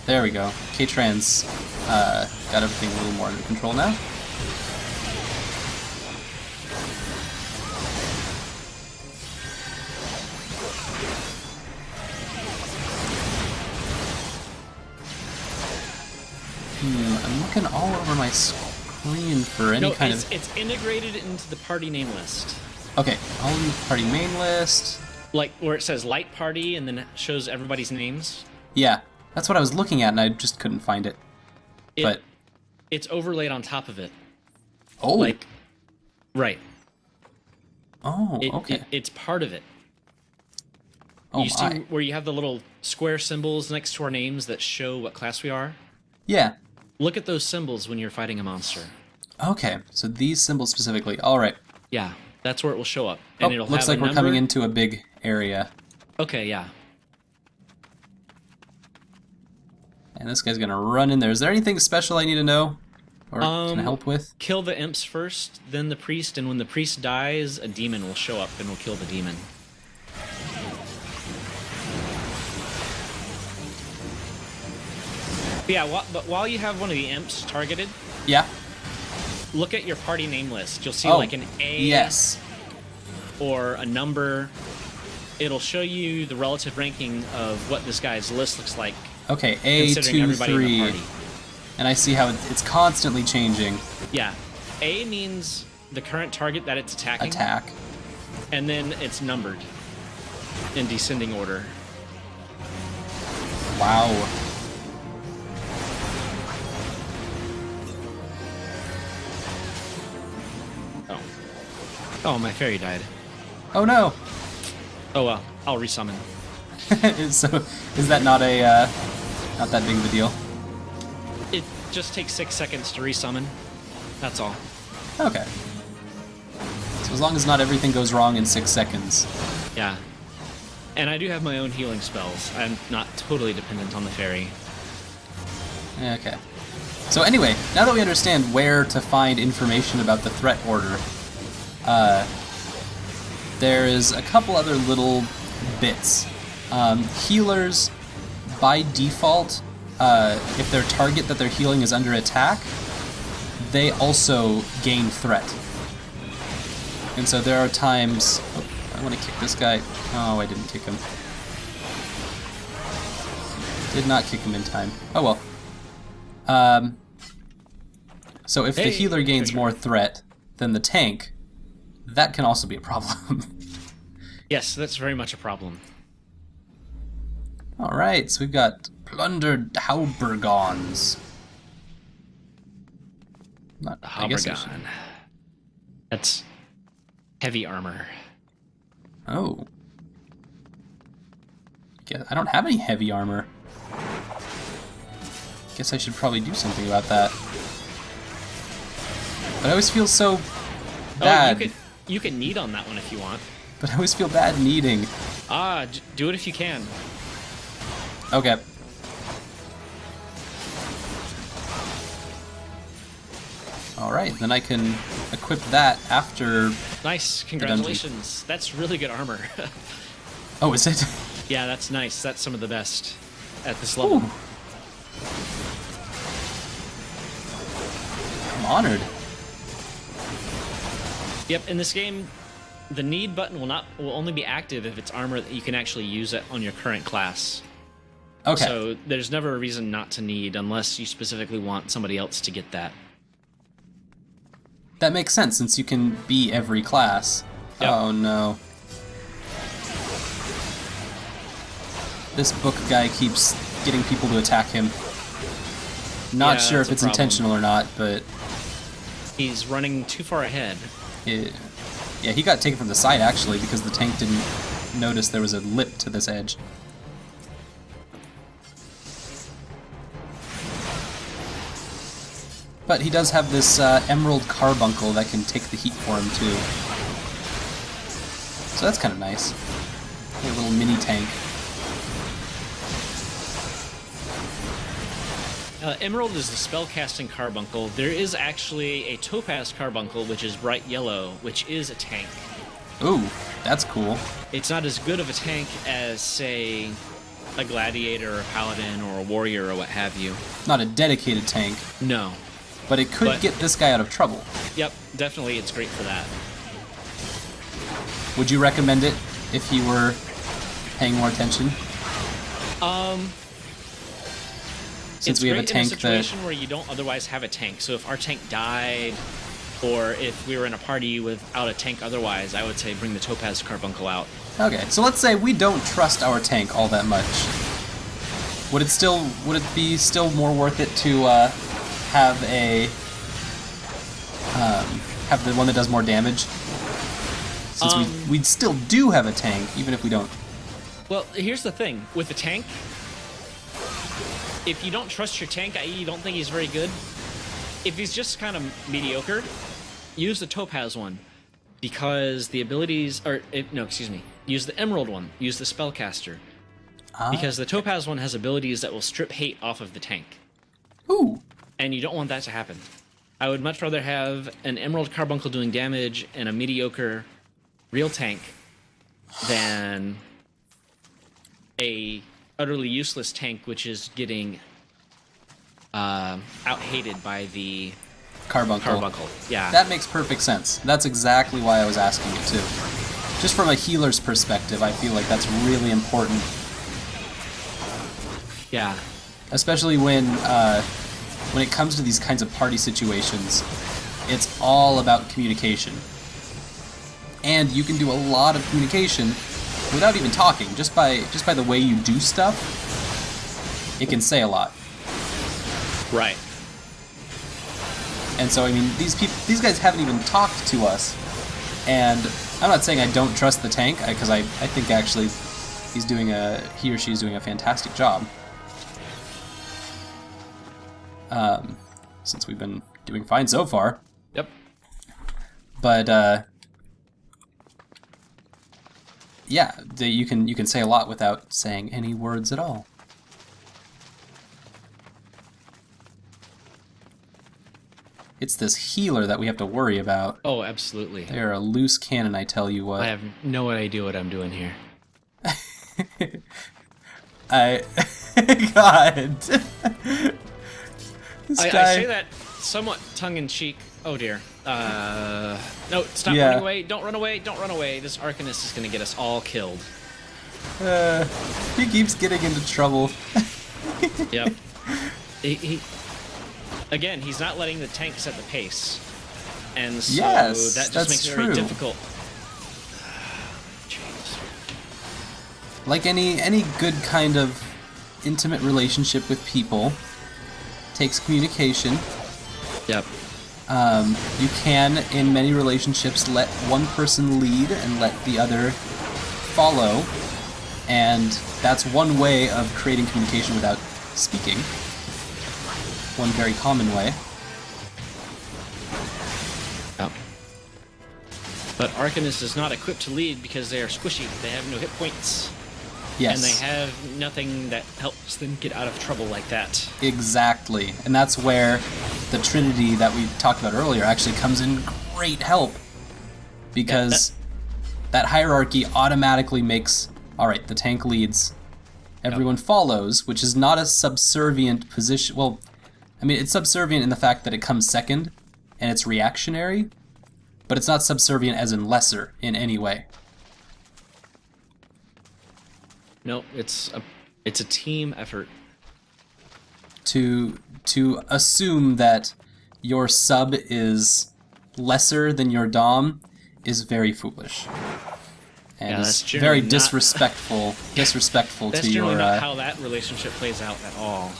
There we go. K-Trans got everything a little more under control now. I'm looking all over my screen for any kind of... It's integrated into the party name list. Okay, all in the party main list. Like where it says light party and then it shows everybody's names. Yeah, that's what I was looking at and I just couldn't find it. But it's overlaid on top of it. Oh. Like, right. Oh, okay. It's part of it. Oh, you see where you have the little square symbols next to our names that show what class we are? Yeah. Look at those symbols when you're fighting a monster. Okay, so these symbols specifically. All right. Yeah, that's where it will show up. And it'll looks have like we're coming into a big area. Okay, yeah. And this guy's gonna run in there. Is there anything special I need to know? Or can help with? Kill the imps first, then the priest, and when the priest dies, a demon will show up and will kill the demon. Yeah, but while you have one of the imps targeted, yeah, look at your party name list. You'll see like an A, yes, or a number. It'll show you the relative ranking of what this guy's list looks like. Okay, A, 2, 3, and I see how it's constantly changing. Yeah, A means the current target that it's attacking. Attack. And then it's numbered in descending order. Wow. Oh, my fairy died. Oh no! Oh well, I'll resummon. So, is that not a, not that big of a deal? It just takes 6 seconds to resummon. That's all. Okay. So as long as not everything goes wrong in 6 seconds. Yeah. And I do have my own healing spells. I'm not totally dependent on the fairy. Okay. So anyway, now that we understand where to find information about the threat order, there is a couple other little bits. Healers, by default, if their target that they're healing is under attack, they also gain threat. And so there are times... Oh, I want to kick this guy. Oh, I didn't kick him. Did not kick him in time. Oh well. So if the healer gains more threat than the tank, that can also be a problem. Yes, that's very much a problem. Alright, so we've got plundered Haubergons. Not Haubergon. That's heavy armor. Oh. I don't have any heavy armor. Guess I should probably do something about that. But I always feel so bad. Oh, you can knead on that one if you want. But I always feel bad kneading. Ah, do it if you can. Okay. Alright, then I can equip that after... Nice, congratulations. That's really good armor. Oh, is it? Yeah, that's nice. That's some of the best at this level. Ooh. I'm honored. Yep, in this game, the need button will only be active if it's armor that you can actually use it on your current class. Okay. So there's never a reason not to need unless you specifically want somebody else to get that. That makes sense since you can be every class. Yep. Oh no. This book guy keeps getting people to attack him. Not sure if it's intentional or not, but... He's running too far ahead. Yeah, he got taken from the side actually because the tank didn't notice there was a lip to this edge. But he does have this emerald carbuncle that can take the heat for him too. So that's kind of nice. A little mini tank. Emerald is the spellcasting carbuncle. There is actually a topaz carbuncle, which is bright yellow, which is a tank. Ooh, that's cool. It's not as good of a tank as, say, a gladiator or a paladin or a warrior or what have you. Not a dedicated tank, No. but it could get this guy out of trouble. Yep, definitely it's great for that. Would you recommend it if you were paying more attention? Since we have a tank in a situation where you don't otherwise have a tank. So if our tank died, or if we were in a party without a tank otherwise, I would say bring the Topaz Carbuncle out. Okay, so let's say we don't trust our tank all that much. Would it be still more worth it to have the one that does more damage? Since we still do have a tank, even if we don't. Well, here's the thing with the tank. If you don't trust your tank, i.e. you don't think he's very good, if he's just kind of mediocre, use the Topaz one. Because the abilities, use the Emerald one, use the Spellcaster. Because the Topaz one has abilities that will strip hate off of the tank. Ooh. And you don't want that to happen. I would much rather have an Emerald Carbuncle doing damage and a mediocre real tank than a utterly useless tank which is getting out-hated by the Carbuncle. Yeah. That makes perfect sense. That's exactly why I was asking it too. Just from a healer's perspective, I feel like that's really important. Yeah. Especially when it comes to these kinds of party situations, it's all about communication. And you can do a lot of communication without even talking, just by the way you do stuff. It can say a lot. Right. And so, I mean, these guys haven't even talked to us. And I'm not saying I don't trust the tank, because I think actually he or she's doing a fantastic job. Since we've been doing fine so far. Yep. But yeah, you can say a lot without saying any words at all. It's this healer that we have to worry about. Oh, absolutely. They're a loose cannon, I tell you what. I have no idea what I'm doing here. God. I say that somewhat tongue-in-cheek. Oh, dear. No, stop running away. Don't run away. Don't run away. This Arcanist is going to get us all killed. He keeps getting into trouble. Yep. Again, he's not letting the tank set the pace. And so that just makes it very difficult. Jeez. Like any good kind of intimate relationship with people, takes communication. Yep. You can, in many relationships, let one person lead and let the other follow. And that's one way of creating communication without speaking. One very common way. Yep. But Arcanist is not equipped to lead because they are squishy. They have no hit points. Yes. And they have nothing that helps them get out of trouble like that. Exactly. And that's where the Trinity that we talked about earlier actually comes in great help. Because that hierarchy automatically makes, alright, the tank leads, everyone follows, which is not a subservient position. Well, I mean, it's subservient in the fact that it comes second, and it's reactionary, but it's not subservient as in lesser in any way. No, it's a team effort. To assume that your sub is lesser than your dom is very foolish. And is very disrespectful to your... That's generally not how that relationship plays out at all.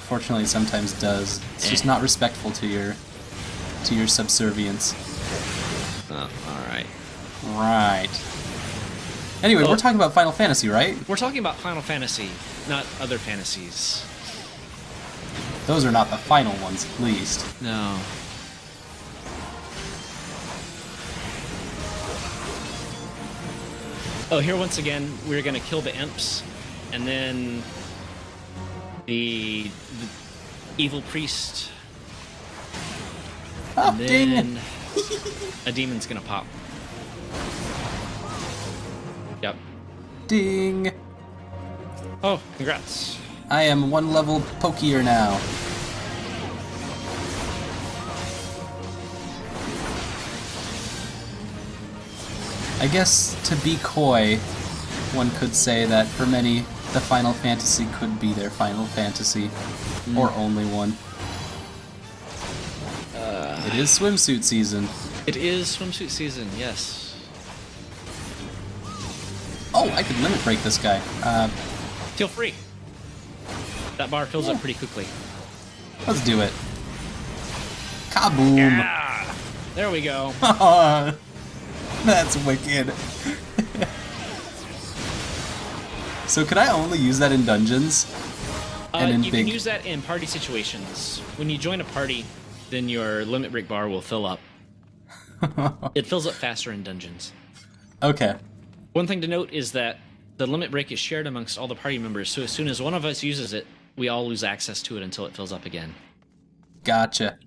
Fortunately, it sometimes does. It's just not respectful to your subservience. Oh, alright. Right. Anyway, we're talking about Final Fantasy, right? We're talking about Final Fantasy, not other fantasies. Those are not the final ones, at least. No. Oh, here once again, we're going to kill the imps, and then the evil priest. Oh, and then ding! a demon's going to pop. Yep. Ding! Oh, congrats. I am 1 level pokier now. I guess to be coy, one could say that for many, the Final Fantasy could be their Final Fantasy, or only one. It is swimsuit season. It is swimsuit season, yes. Oh, I could limit break this guy. Feel free. That bar fills up pretty quickly. Let's do it. Kaboom! Yeah! There we go. That's wicked. So could I only use that in dungeons? And in you big... can use that in party situations. When you join a party, then your limit break bar will fill up. It fills up faster in dungeons. Okay. One thing to note is that the limit break is shared amongst all the party members, so as soon as one of us uses it, we all lose access to it until it fills up again. Gotcha.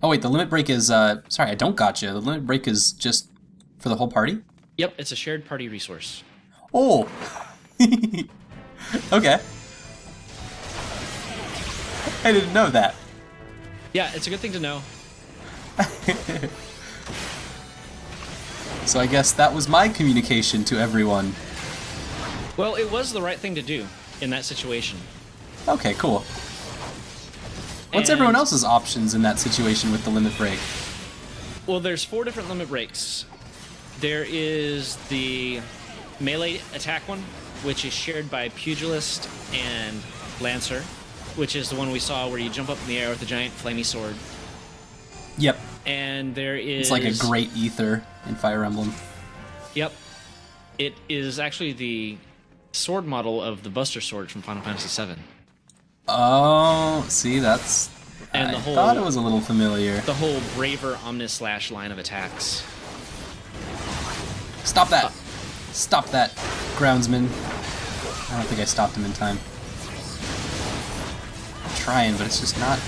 Oh wait, the limit break is, sorry, I don't gotcha. The limit break is just for the whole party? Yep, it's a shared party resource. Oh! Okay. I didn't know that. Yeah, it's a good thing to know. So I guess that was my communication to everyone. Well, it was the right thing to do in that situation. Okay, cool. What's And- everyone else's options in that situation with the limit break? Well, there's 4 different limit breaks. There is the melee attack one, which is shared by Pugilist and Lancer, which is the one we saw where you jump up in the air with a giant flamey sword. Yep. And there is... It's like a great ether in Fire Emblem. Yep. It is actually the sword model of the Buster Sword from Final Fantasy VII. Oh, see, that's... And I the whole- thought it was a little familiar. The whole Braver Omnislash line of attacks. Stop that! Stop that, groundsman. I don't think I stopped him in time. I'm trying, but it's just not...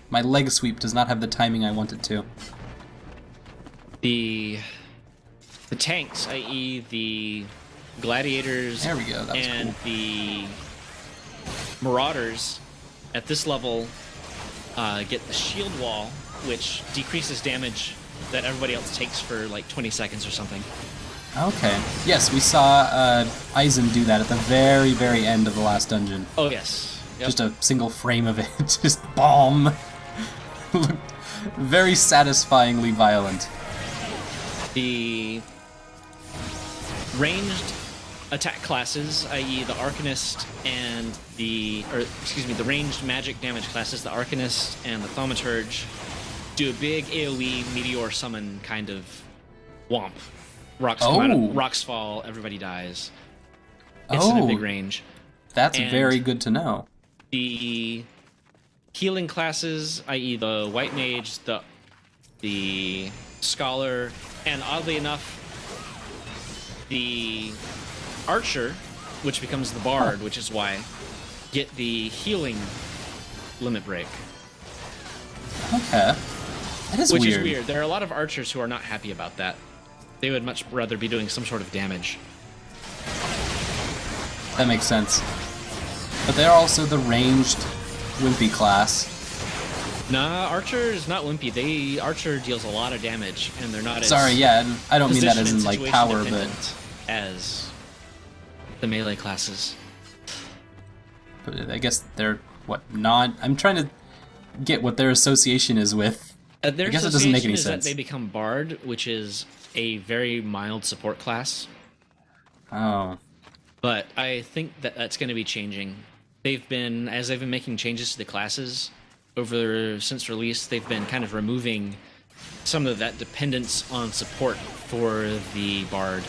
My leg sweep does not have the timing I want it to. The tanks, i.e. the gladiators There we go, that was and cool. the marauders at this level get the shield wall, which decreases damage that everybody else takes for like 20 seconds or something. Okay. Yes, we saw Aizen do that at the very, very end of the last dungeon. Oh yes. Yep. Just a single frame of it. Just bomb. Looked very satisfyingly violent. The ranged attack classes, i.e. the Arcanist and the ranged magic damage classes, the Arcanist and the Thaumaturge, do a big AoE meteor summon kind of womp. Rocks come out, rocks fall, everybody dies. It's in a big range. That's And very good to know. The healing classes, i.e. the White Mage, the Scholar, and oddly enough, the Archer, which becomes the Bard, which is why, get the healing limit break. Okay. That is Which weird. is weird. There are a lot of archers who are not happy about that. They would much rather be doing some sort of damage. That makes sense. But they're also the ranged wimpy class. Nah, Archer is not wimpy. Archer deals a lot of damage, and they're not as... Sorry, yeah, I don't mean that position as in and like situation power, but dependent as the melee classes. I guess they're I'm trying to get what their association is with. Their I guess it doesn't make any association is sense. that they become Bard, which is a very mild support class. Oh. But I think that that's going to be changing. As they've been making changes to the classes since release, they've been kind of removing some of that dependence on support for the Bard.